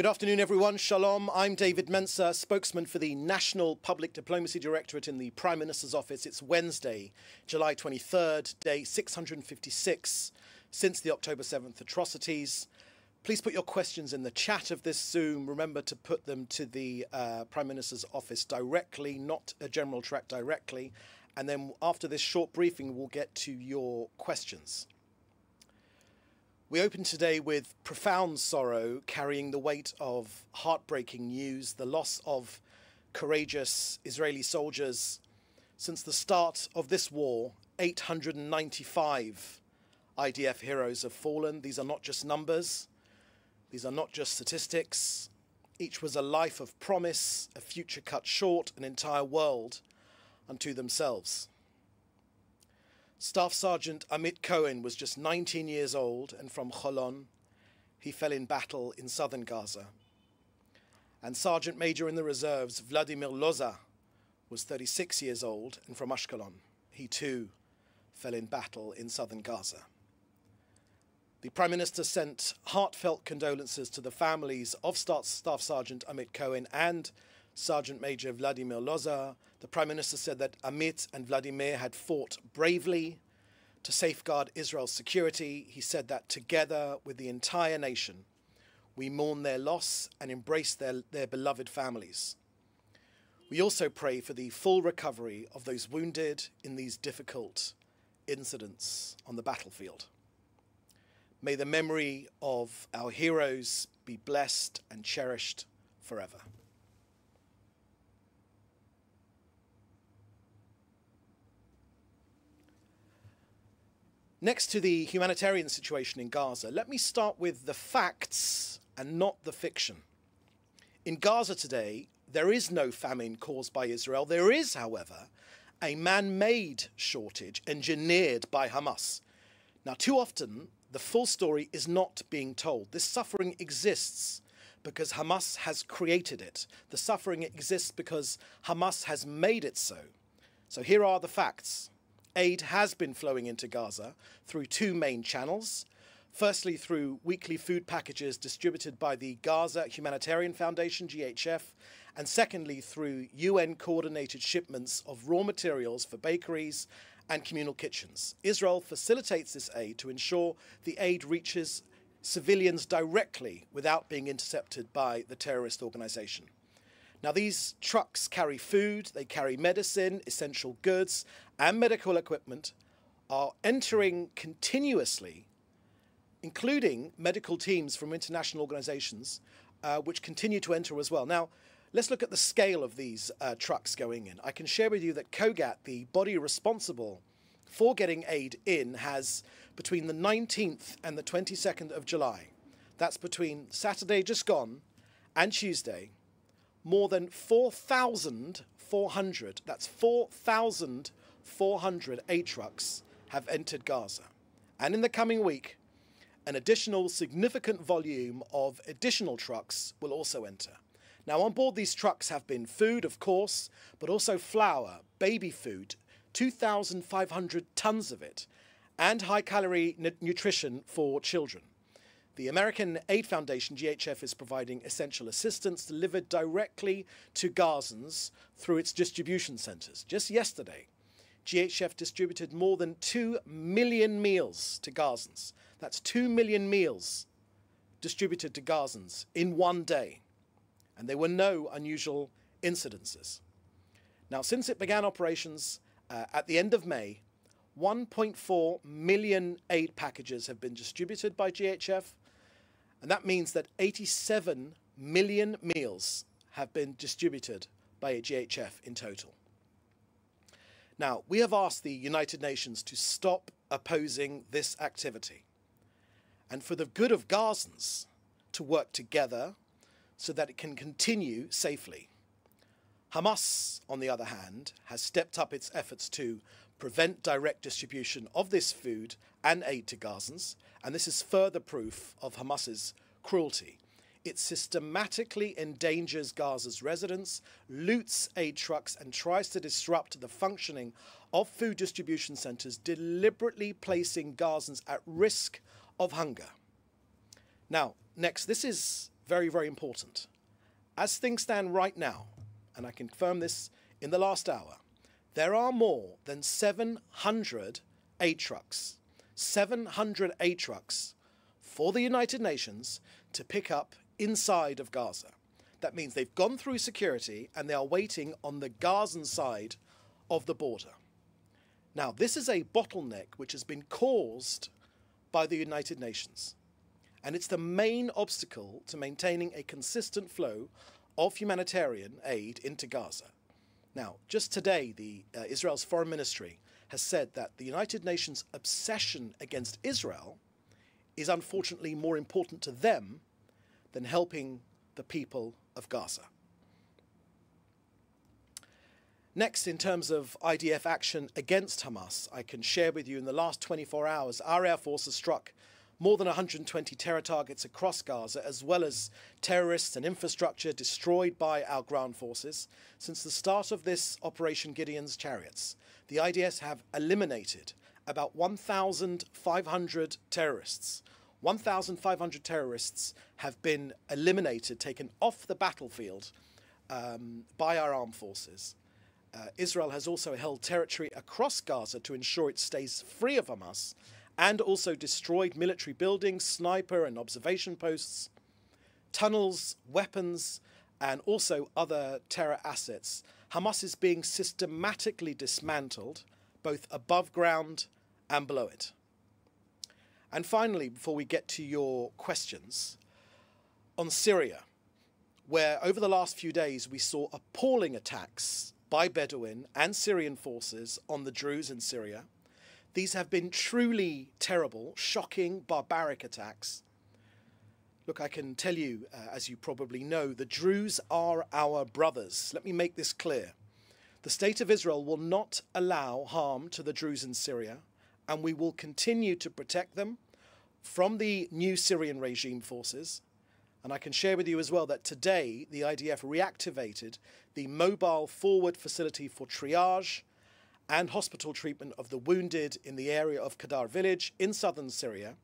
Good afternoon, everyone. Shalom. I'm David Mencer, spokesman for the National Public Diplomacy Directorate in the Prime Minister's office. It's Wednesday, July 23rd, day 656 since the October 7th atrocities. Please put your questions in the chat of this Zoom. Remember to put them to the Prime Minister's office directly, not a general track directly. And then after this short briefing, we'll get to your questions. We open today with profound sorrow, carrying the weight of heartbreaking news, the loss of courageous Israeli soldiers. Since the start of this war, 895 IDF heroes have fallen. These are not just numbers. These are not just statistics. Each was a life of promise, a future cut short, an entire world unto themselves. Staff Sergeant Amit Cohen was just 19 years old and from Holon. He fell in battle in southern Gaza. And Sergeant Major in the reserves Vladimir Loza was 36 years old and from Ashkelon. He too fell in battle in southern Gaza. The Prime Minister sent heartfelt condolences to the families of Staff Sergeant Amit Cohen and Sergeant Major Vladimir Loza. The Prime Minister said that Amit and Vladimir had fought bravely to safeguard Israel's security. He said that together with the entire nation, we mourn their loss and embrace their beloved families. We also pray for the full recovery of those wounded in these difficult incidents on the battlefield. May the memory of our heroes be blessed and cherished forever. Next to the humanitarian situation in Gaza, let me start with the facts and not the fiction. In Gaza today, there is no famine caused by Israel. There is, however, a man-made shortage engineered by Hamas. Now, too often, the full story is not being told. This suffering exists because Hamas has created it. The suffering exists because Hamas has made it so. So here are the facts. Aid has been flowing into Gaza through two main channels. Firstly, through weekly food packages distributed by the Gaza Humanitarian Foundation, GHF, and secondly, through UN-coordinated shipments of raw materials for bakeries and communal kitchens. Israel facilitates this aid to ensure the aid reaches civilians directly without being intercepted by the terrorist organization. Now, these trucks carry food, they carry medicine, essential goods, and medical equipment, are entering continuously, including medical teams from international organizations, which continue to enter as well. Now, let's look at the scale of these trucks going in. I can share with you that COGAT, the body responsible for getting aid in, has between the 19th and the 22nd of July, that's between Saturday just gone and Tuesday, more than 4,400, that's 4,400 aid trucks have entered Gaza. And in the coming week, an additional significant volume of additional trucks will also enter. Now, on board these trucks have been food, of course, but also flour, baby food, 2,500 tons of it, and high-calorie nutrition for children. The American Aid Foundation, GHF, is providing essential assistance delivered directly to Gazans through its distribution centers. Just yesterday, GHF distributed more than 2 million meals to Gazans. That's 2 million meals distributed to Gazans in one day. And there were no unusual incidences. Now, since it began operations at the end of May, 1.4 million aid packages have been distributed by GHF, and that means that 87 million meals have been distributed by GHF in total. Now, we have asked the United Nations to stop opposing this activity and for the good of Gazans to work together so that it can continue safely. Hamas, on the other hand, has stepped up its efforts to prevent direct distribution of this food and aid to Gazans, and this is further proof of Hamas's cruelty. It systematically endangers Gaza's residents, loots aid trucks, and tries to disrupt the functioning of food distribution centers, deliberately placing Gazans at risk of hunger. Now, next, this is very, very important. As things stand right now, and I confirm this in the last hour, there are more than 700 aid trucks, 700 aid trucks for the United Nations to pick up inside of Gaza. That means they've gone through security and they are waiting on the Gazan side of the border. Now, this is a bottleneck which has been caused by the United Nations, and it's the main obstacle to maintaining a consistent flow of humanitarian aid into Gaza. Now, just today, Israel's foreign ministry has said that the United Nations' obsession against Israel is unfortunately more important to them than helping the people of Gaza. Next, in terms of IDF action against Hamas, I can share with you in the last 24 hours, our Air Force has struck more than 120 terror targets across Gaza, as well as terrorists and infrastructure destroyed by our ground forces. Since the start of this Operation Gideon's Chariots, the IDF have eliminated about 1,500 terrorists. 1,500 terrorists have been eliminated, taken off the battlefield by our armed forces. Israel has also held territory across Gaza to ensure it stays free of Hamas, and also destroyed military buildings, sniper and observation posts, tunnels, weapons, and also other terror assets. Hamas is being systematically dismantled, both above ground and below it. And finally, before we get to your questions, on Syria, where over the last few days we saw appalling attacks by Bedouin and Syrian forces on the Druze in Syria. These have been truly terrible, shocking, barbaric attacks. Look, I can tell you, as you probably know, the Druze are our brothers. Let me make this clear. The state of Israel will not allow harm to the Druze in Syria, and we will continue to protect them from the new Syrian regime forces. And I can share with you as well that today the IDF reactivated the mobile forward facility for triage and hospital treatment of the wounded in the area of Qadar village in southern Syria.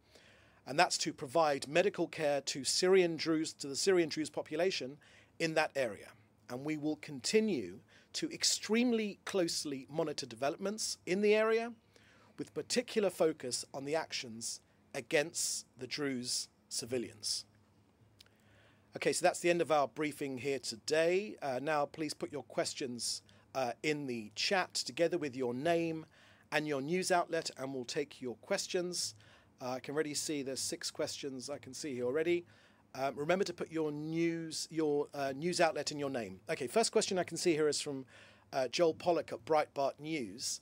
And that's to provide medical care to the Syrian Druze population in that area. And we will continue to extremely closely monitor developments in the area, with particular focus on the actions against the Druze civilians. Okay, so that's the end of our briefing here today. Now please put your questions in the chat together with your name and your news outlet, and we'll take your questions. I can already see there's 6 questions I can see here already. Remember to put your news outlet in your name. Okay, first question I can see here is from Joel Pollock at Breitbart News.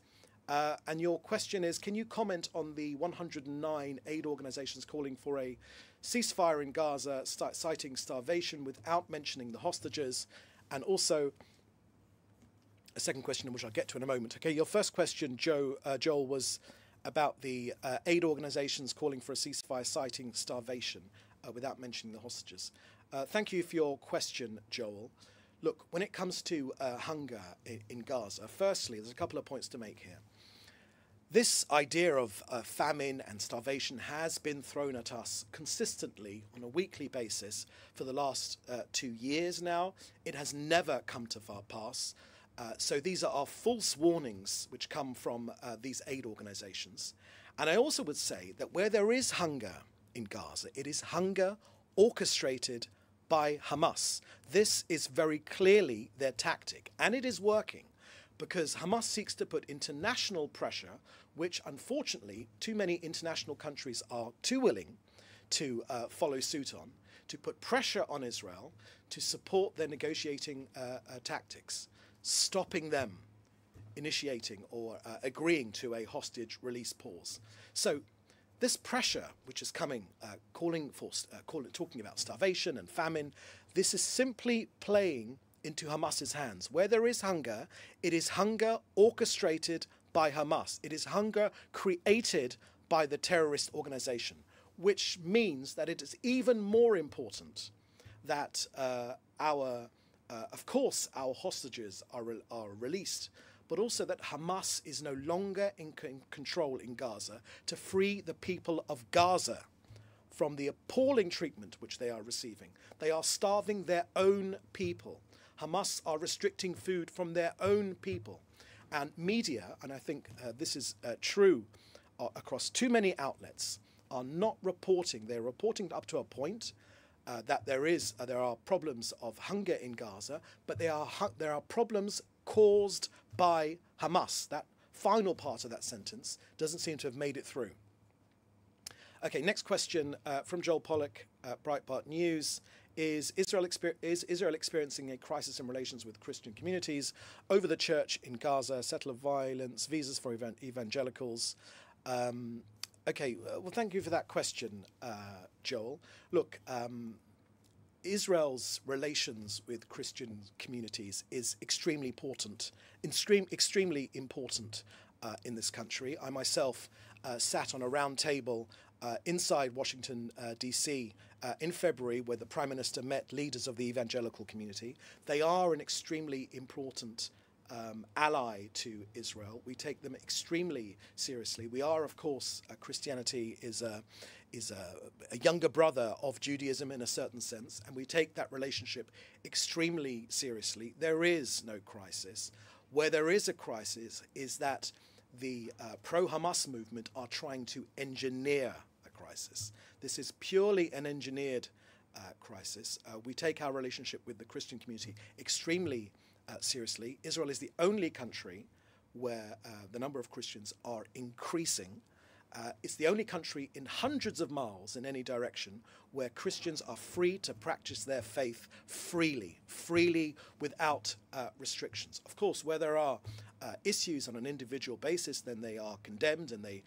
And your question is, can you comment on the 109 aid organizations calling for a ceasefire in Gaza, citing starvation without mentioning the hostages? And also a second question, which I'll get to in a moment. Okay, your first question, Joel, was about the aid organizations calling for a ceasefire, citing starvation without mentioning the hostages. Thank you for your question, Joel. Look, when it comes to hunger in Gaza, firstly, there's a couple of points to make here. This idea of famine and starvation has been thrown at us consistently on a weekly basis for the last 2 years now. It has never come to pass. So these are false warnings which come from these aid organizations. And I also would say that where there is hunger in Gaza, it is hunger orchestrated by Hamas. This is very clearly their tactic, and it is working, because Hamas seeks to put international pressure, which unfortunately too many international countries are too willing to follow suit on, to put pressure on Israel to support their negotiating tactics, stopping them initiating or agreeing to a hostage release pause. So this pressure, which is coming, talking about starvation and famine, this is simply playing into Hamas's hands. Where there is hunger, it is hunger orchestrated by Hamas. It is hunger created by the terrorist organization, which means that it is even more important that of course, our hostages are released, but also that Hamas is no longer in control in Gaza to free the people of Gaza from the appalling treatment which they are receiving. They are starving their own people. Hamas are restricting food from their own people. And media, and I think this is true across too many outlets, are not reporting. They're reporting up to a point that there are problems of hunger in Gaza, but there are problems caused by Hamas. That final part of that sentence doesn't seem to have made it through. Okay, next question from Joel Pollack, Breitbart News. Is Israel experiencing a crisis in relations with Christian communities over the church in Gaza, settler violence, visas for evangelicals? Okay, well, thank you for that question, Joel. Look, Israel's relations with Christian communities is extremely important, extremely important in this country. I myself sat on a round table inside Washington, D.C. In February, where the Prime Minister met leaders of the evangelical community. They are an extremely important ally to Israel. We take them extremely seriously. We are, of course, Christianity is a younger brother of Judaism in a certain sense, and we take that relationship extremely seriously. There is no crisis. Where there is a crisis is that the pro-Hamas movement are trying to engineer a crisis. This is purely an engineered crisis. We take our relationship with the Christian community extremely seriously. Israel is the only country where the number of Christians are increasing. It's the only country in hundreds of miles in any direction where Christians are free to practice their faith freely without restrictions. Of course, where there are issues on an individual basis, then they are condemned, and they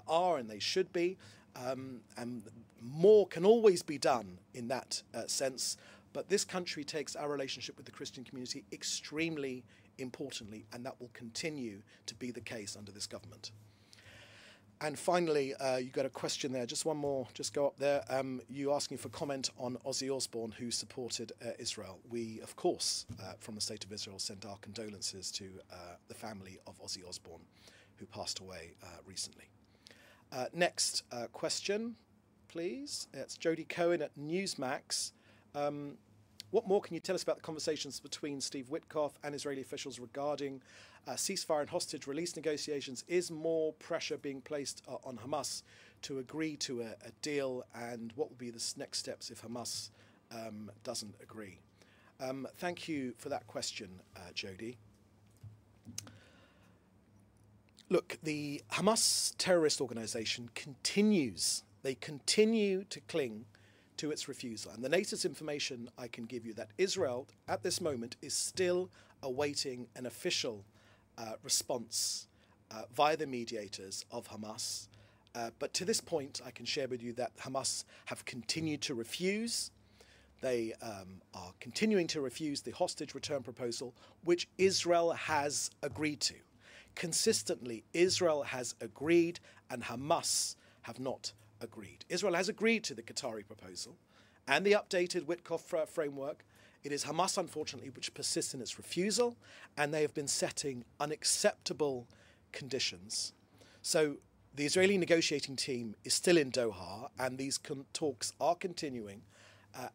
are and they should be. And more can always be done in that sense. But this country takes our relationship with the Christian community extremely importantly, and that will continue to be the case under this government. And finally, you got a question there. Just one more. Just go up there. You asking for comment on Ozzy Osbourne, who supported Israel. We, of course, from the State of Israel, send our condolences to the family of Ozzy Osbourne, who passed away recently. Next question, please. It's Jodie Cohen at Newsmax. What more can you tell us about the conversations between Steve Witkoff and Israeli officials regarding ceasefire and hostage release negotiations? Is more pressure being placed on Hamas to agree to a deal, and what will be the next steps if Hamas doesn't agree? Thank you for that question, Jodie. Look, the Hamas terrorist organization continues to cling to its refusal. And the latest information I can give you that Israel, at this moment, is still awaiting an official response via the mediators of Hamas. But to this point, I can share with you that Hamas have continued to refuse. They are continuing to refuse the hostage return proposal, which Israel has agreed to. Consistently, Israel has agreed and Hamas have not agreed. Israel has agreed to the Qatari proposal and the updated Witkoff framework. It is Hamas, unfortunately, which persists in its refusal, and they have been setting unacceptable conditions. So the Israeli negotiating team is still in Doha, and these talks are continuing,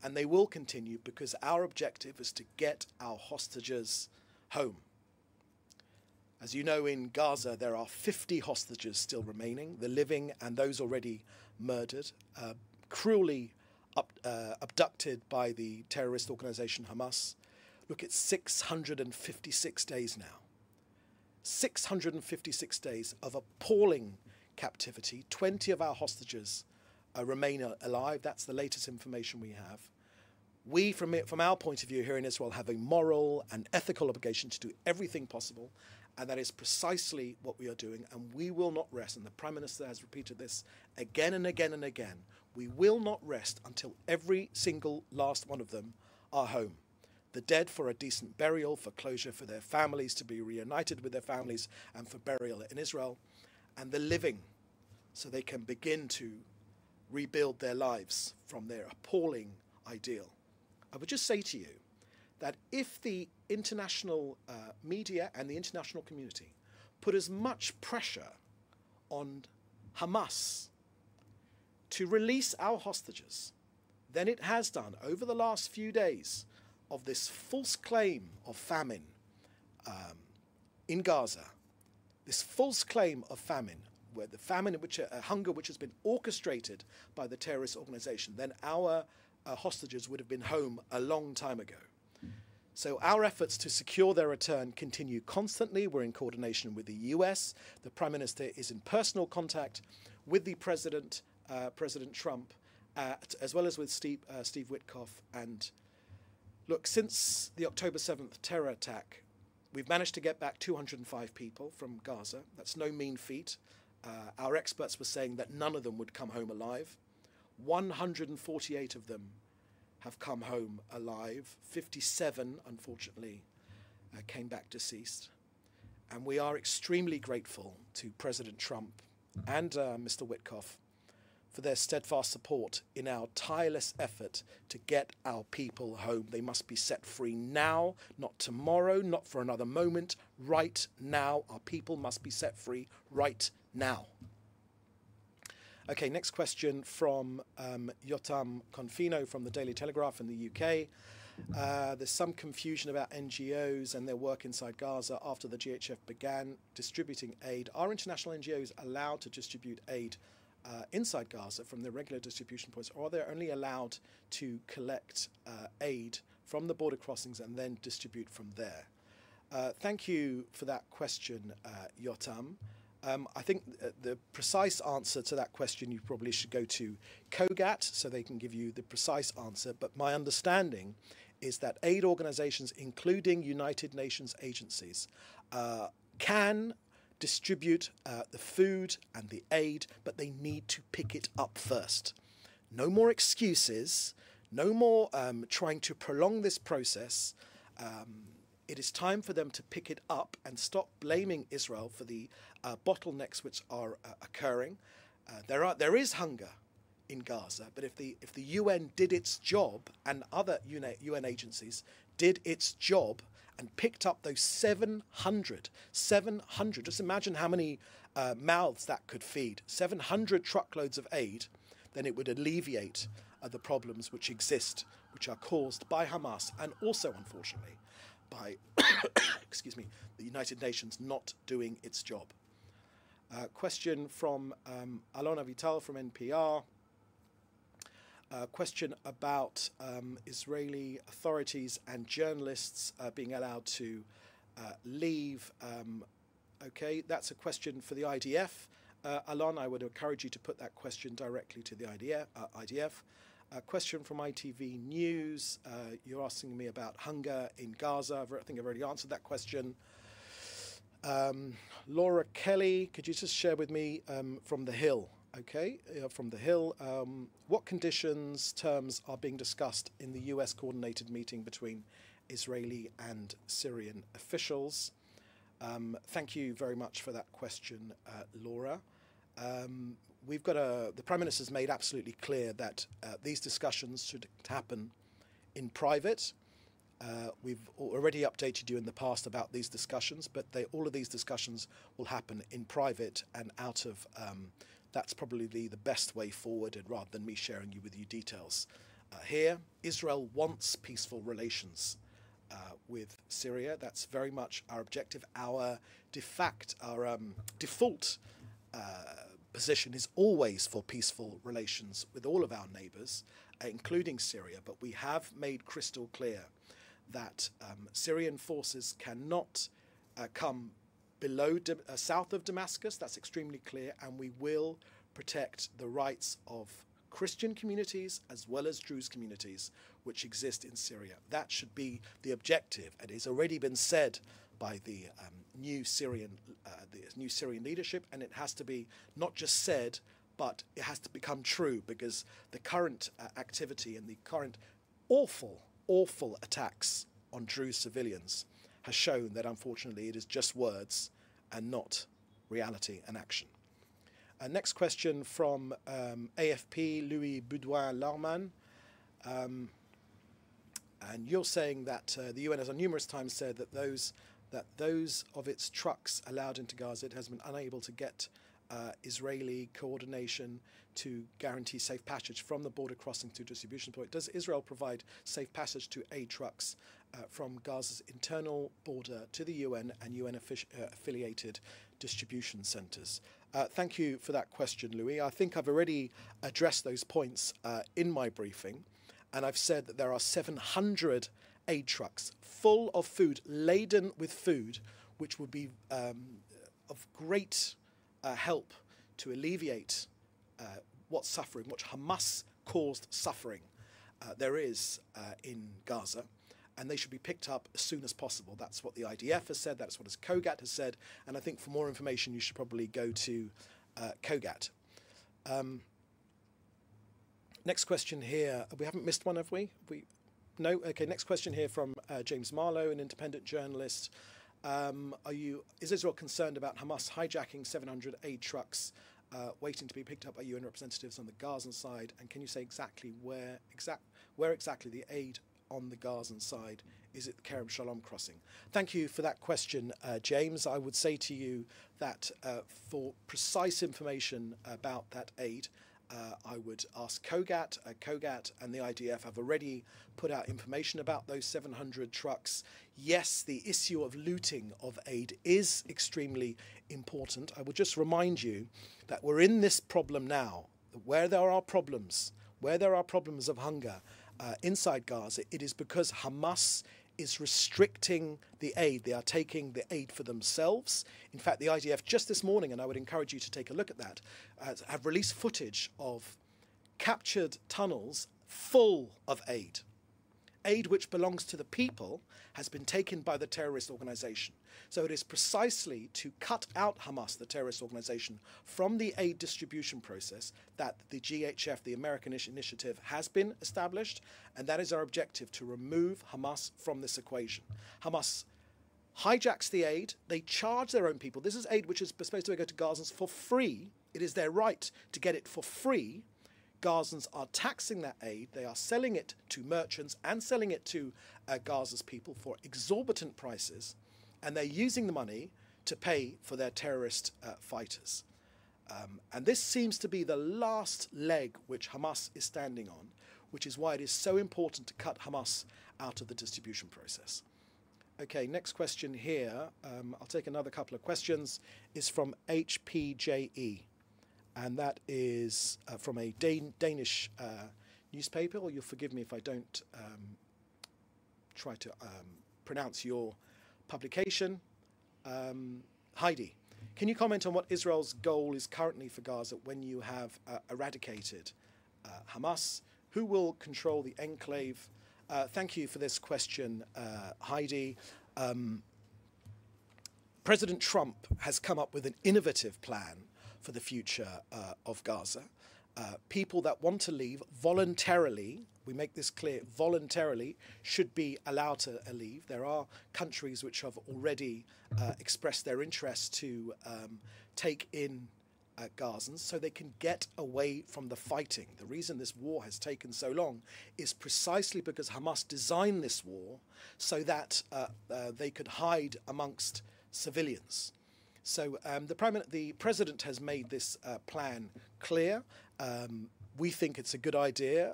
and they will continue because our objective is to get our hostages home. As you know, in Gaza, there are 50 hostages still remaining, the living and those already murdered, cruelly abducted by the terrorist organization Hamas. Look, it's 656 days now. 656 days of appalling captivity. 20 of our hostages remain alive. That's the latest information we have. We, from our point of view here in Israel, have a moral and ethical obligation to do everything possible, and that is precisely what we are doing, and we will not rest. And the Prime Minister has repeated this again and again and again. We will not rest until every single last one of them are home. The dead for a decent burial, for closure for their families, to be reunited with their families and for burial in Israel, and the living so they can begin to rebuild their lives from their appalling ideal. I would just say to you that if the international media and the international community put as much pressure on Hamas to release our hostages than it has done over the last few days of this false claim of famine in Gaza, this false claim of famine, where the famine, hunger which has been orchestrated by the terrorist organization, then our hostages would have been home a long time ago. So our efforts to secure their return continue constantly. We're in coordination with the US. The Prime Minister is in personal contact with the President, President Trump, as well as with Steve Witkoff. And look, since the October 7th terror attack, we've managed to get back 205 people from Gaza. That's no mean feat. Our experts were saying that none of them would come home alive. 148 of them have come home alive. 57, unfortunately, came back deceased. And we are extremely grateful to President Trump and Mr. Witkoff for their steadfast support in our tireless effort to get our people home. They must be set free now, not tomorrow, not for another moment, right now. Our people must be set free right now. Okay, next question from Yotam Confino from the Daily Telegraph in the UK. There's some confusion about NGOs and their work inside Gaza after the GHF began distributing aid. Are international NGOs allowed to distribute aid inside Gaza from their regular distribution points, or are they only allowed to collect aid from the border crossings and then distribute from there? Thank you for that question, Yotam. I think the precise answer to that question, you probably should go to COGAT so they can give you the precise answer. But my understanding is that aid organizations, including United Nations agencies, can distribute the food and the aid, but they need to pick it up first. No more excuses, no more trying to prolong this process. It is time for them to pick it up and stop blaming Israel for the bottlenecks which are occurring. There is hunger in Gaza, but if the UN did its job and other UN agencies did its job and picked up those 700, just imagine how many mouths that could feed, 700 truckloads of aid, then it would alleviate the problems which exist, which are caused by Hamas and also, unfortunately, by excuse me, the United Nations not doing its job. Question from Alona Vital from NPR. Question about Israeli authorities and journalists being allowed to leave. Okay, that's a question for the IDF. Alon, I would encourage you to put that question directly to the IDF. A question from ITV News. You're asking me about hunger in Gaza. I think I've already answered that question. Laura Kelly, could you just share with me from The Hill? Okay, from The Hill, what conditions, terms are being discussed in the US coordinated meeting between Israeli and Syrian officials? Thank you very much for that question, Laura. We've got the Prime Minister's made absolutely clear that these discussions should happen in private. We've already updated you in the past about these discussions, but all of these discussions will happen in private and out of, that's probably the best way forward, and rather than me sharing with you details. Here, Israel wants peaceful relations with Syria. That's very much our objective. Our default position is always for peaceful relations with all of our neighbours, including Syria, but we have made crystal clear that Syrian forces cannot come south of Damascus. That's extremely clear, and we will protect the rights of Christian communities as well as Druze communities which exist in Syria. That should be the objective, and it's already been said by the new Syrian leadership, and it has to be not just said, but it has to become true, because the current activity and the current awful attacks on Druze civilians has shown that, unfortunately, it is just words and not reality and action. Next question from AFP, Louis Boudouin-Larman. And you're saying that the UN has on numerous times said that those of its trucks allowed into Gaza, it has been unable to get Israeli coordination to guarantee safe passage from the border crossing to distribution point? Does Israel provide safe passage to aid trucks from Gaza's internal border to the UN and UN affiliated distribution centres? Thank you for that question, Louis. I think I've already addressed those points in my briefing, and I've said that there are 700 aid trucks full of food, laden with food, which would be of great help to alleviate what Hamas-caused suffering there is in Gaza, and they should be picked up as soon as possible. That's what the IDF has said, that's what COGAT has said, and I think for more information you should probably go to COGAT. Next question here. We haven't missed one, have we? No? Okay, next question here from James Marlowe, an independent journalist. Is Israel concerned about Hamas hijacking 700 aid trucks waiting to be picked up by UN representatives on the Gazan side? And can you say exactly where exactly the aid on the Gazan side? Is it the Kerem Shalom crossing? Thank you for that question, James. I would say to you that for precise information about that aid, I would ask COGAT. COGAT and the IDF have already put out information about those 700 trucks. Yes, the issue of looting of aid is extremely important. I would just remind you that we're in this problem now. Where there are problems of hunger inside Gaza, it is because Hamas is restricting the aid. They are taking the aid for themselves. In fact, the IDF just this morning, and I would encourage you to take a look at that, have released footage of captured tunnels full of aid. Aid which belongs to the people has been taken by the terrorist organization. So it is precisely to cut out Hamas, the terrorist organization, from the aid distribution process that the GHF, the American initiative, has been established, and that is our objective, to remove Hamas from this equation. Hamas hijacks the aid, they charge their own people. This is aid which is supposed to go to Gazans for free. It is their right to get it for free. Gazans are taxing that aid, they are selling it to merchants and selling it to Gaza's people for exorbitant prices, and they're using the money to pay for their terrorist fighters. And this seems to be the last leg which Hamas is standing on, which is why it is so important to cut Hamas out of the distribution process. Okay, next question here, I'll take another couple of questions, is from HPJE. And that is from a Danish newspaper, or you'll forgive me if I don't try to pronounce your publication. Heidi, can you comment on what Israel's goal is currently for Gaza when you have eradicated Hamas? Who will control the enclave? Thank you for this question, Heidi. President Trump has come up with an innovative plan for the future of Gaza. People that want to leave voluntarily, we make this clear, voluntarily should be allowed to leave. There are countries which have already expressed their interest to take in Gazans so they can get away from the fighting. The reason this war has taken so long is precisely because Hamas designed this war so that they could hide amongst civilians. So the president has made this plan clear. We think it's a good idea.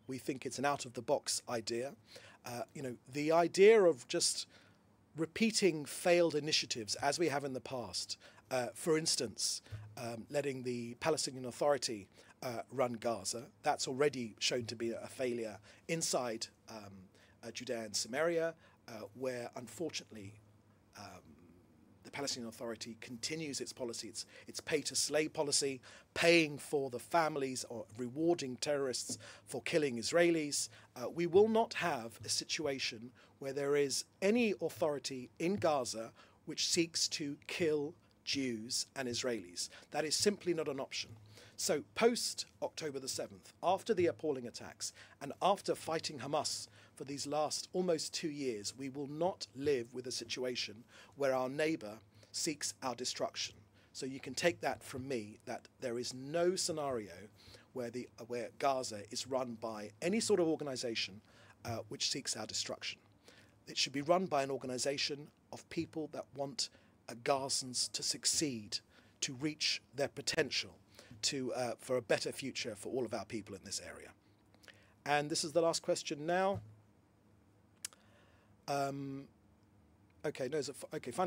We think it's an out-of-the-box idea. The idea of just repeating failed initiatives as we have in the past, for instance, letting the Palestinian Authority run Gaza, that's already shown to be a failure inside Judea and Samaria, where unfortunately the Palestinian Authority continues its policy, its pay-to-slay policy, paying for the families or rewarding terrorists for killing Israelis. We will not have a situation where there is any authority in Gaza which seeks to kill Jews and Israelis. That is simply not an option. So post-October the 7th, after the appalling attacks, and after fighting Hamas for these last almost 2 years, we will not live with a situation where our neighbor seeks our destruction. So you can take that from me, that there is no scenario where Gaza is run by any sort of organization which seeks our destruction. It should be run by an organization of people that want Gazans to succeed, to reach their potential for a better future for all of our people in this area. And this is the last question now. Final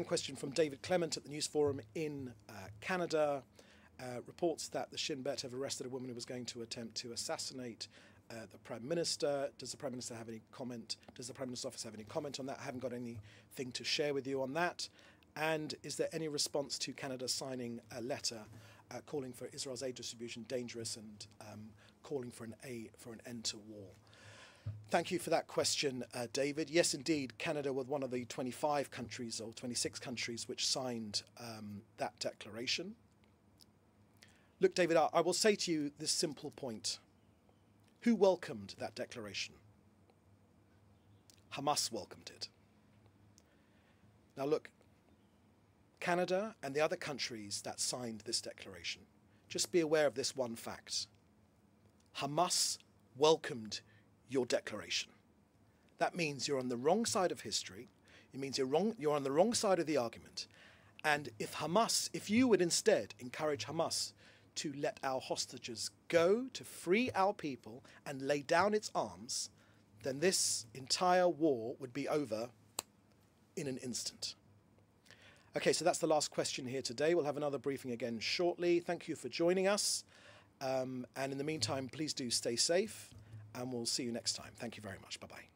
question from David Clement at the News Forum in Canada. Reports that the Shin Bet have arrested a woman who was going to attempt to assassinate the Prime Minister. Does the Prime Minister have any comment? Does the Prime Minister's office have any comment on that? I haven't got anything to share with you on that. And is there any response to Canada signing a letter calling for Israel's aid distribution dangerous and calling for an end to war? Thank you for that question, David. Yes, indeed, Canada was one of the 25 countries or 26 countries which signed that declaration. Look, David, I will say to you this simple point. Who welcomed that declaration? Hamas welcomed it. Now look, Canada and the other countries that signed this declaration, just be aware of this one fact. Hamas welcomed your declaration. That means you're on the wrong side of history. It means you're on the wrong side of the argument. And if you would instead encourage Hamas to let our hostages go, to free our people and lay down its arms, then this entire war would be over in an instant. Okay, so that's the last question here today. We'll have another briefing again shortly. Thank you for joining us. And in the meantime, please do stay safe, and we'll see you next time. Thank you very much. Bye-bye.